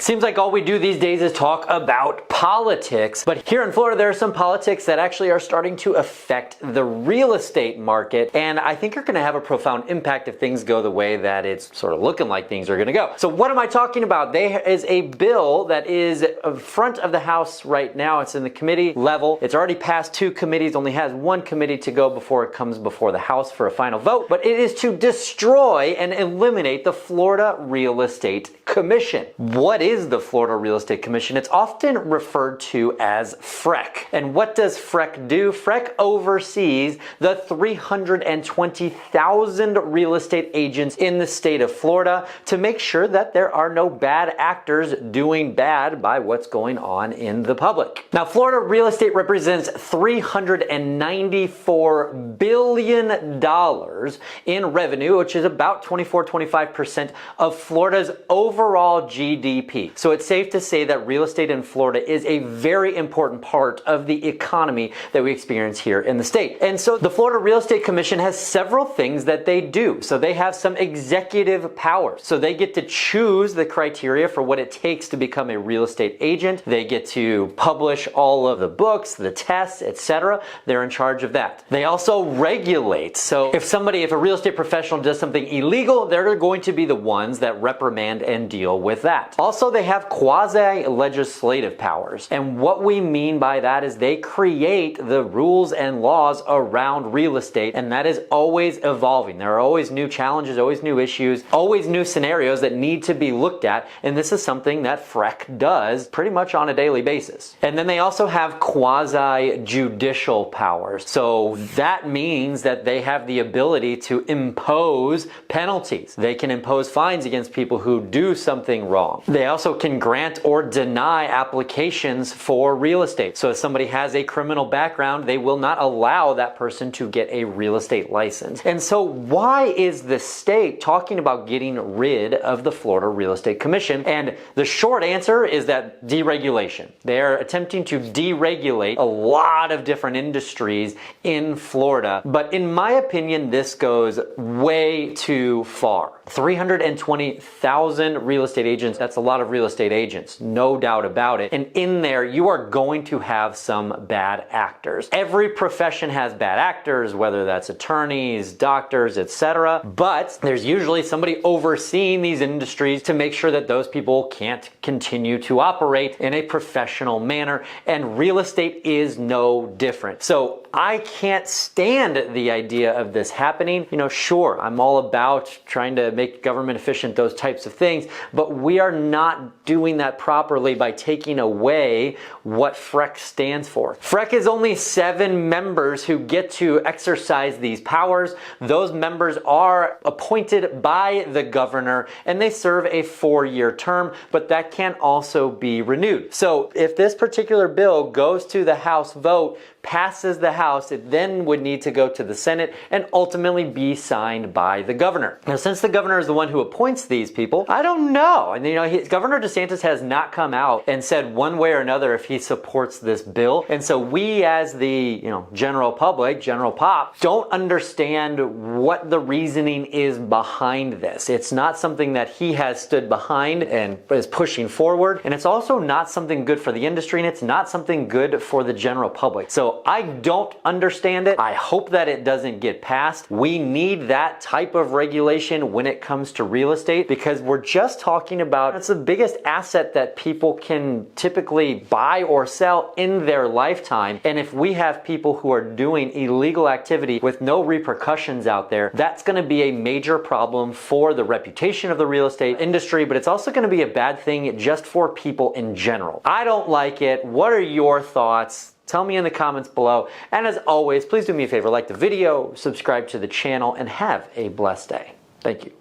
Seems like all we do these days is talk about politics, but here in Florida there are some politics that actually are starting to affect the real estate market, and I think are going to have a profound impact if things go the way that it's sort of looking like things are going to go. So what am I talking about? There is a bill that is in front of the House right now. It's in the committee level. It's already passed 2 committees, only has 1 committee to go before it comes before the House for a final vote, but it is to destroy and eliminate the Florida Real Estate Commission. What is the Florida Real Estate Commission? It's often referred to as FREC. And what does FREC do? FREC oversees the 320,000 real estate agents in the state of Florida to make sure that there are no bad actors doing bad by what's going on in the public. Now, Florida real estate represents $394 billion in revenue, which is about 24-25% of Florida's overall GDP. So it's safe to say that real estate in Florida is a very important part of the economy that we experience here in the state. And so the Florida Real Estate Commission has several things that they do. So they have some executive powers. So they get to choose the criteria for what it takes to become a real estate agent. They get to publish all of the books, the tests, etc. They're in charge of that. They also regulate. So if a real estate professional does something illegal, they're going to be the ones that reprimand and deal with that. Also, they have quasi-legislative powers. And what we mean by that is they create the rules and laws around real estate, and that is always evolving. There are always new challenges, always new issues, always new scenarios that need to be looked at, and this is something that FREC does pretty much on a daily basis. And then they also have quasi-judicial powers. So that means that they have the ability to impose penalties. They can impose fines against people who do something wrong. They also can grant or deny applications for real estate. So if somebody has a criminal background, they will not allow that person to get a real estate license. And so why is the state talking about getting rid of the Florida Real Estate Commission? And the short answer is that deregulation. They're attempting to deregulate a lot of different industries in Florida. But in my opinion, this goes way too far. 320,000 real estate agents, that's a lot of real estate agents, no doubt about it. And in there, you are going to have some bad actors. Every profession has bad actors, whether that's attorneys, doctors, etc. But there's usually somebody overseeing these industries to make sure that those people can't continue to operate in a professional manner. And real estate is no different. So I can't stand the idea of this happening. You know, sure, I'm all about trying to make government efficient, those types of things, but we are not doing that properly by taking away what FREC stands for. FREC is only 7 members who get to exercise these powers. Those members are appointed by the governor and they serve a 4-year term, but that can also be renewed. So if this particular bill goes to the House vote, passes the House, it then would need to go to the Senate and ultimately be signed by the governor. Now, since the governor is the one who appoints these people, I don't know. And Governor DeSantis has not come out and said one way or another if he supports this bill. And so we as the, general public, general pop, don't understand what the reasoning is behind this. It's not something that he has stood behind and is pushing forward. And it's also not something good for the industry, and it's not something good for the general public. So I don't understand it. I hope that it doesn't get passed. We need that type of regulation when it comes to real estate, because we're just talking about, it's the biggest asset that people can typically buy or sell in their lifetime. And if we have people who are doing illegal activity with no repercussions out there, that's going to be a major problem for the reputation of the real estate industry, but it's also going to be a bad thing just for people in general. I don't like it. What are your thoughts? Tell me in the comments below. And as always, please do me a favor, like the video, subscribe to the channel, and have a blessed day. Thank you.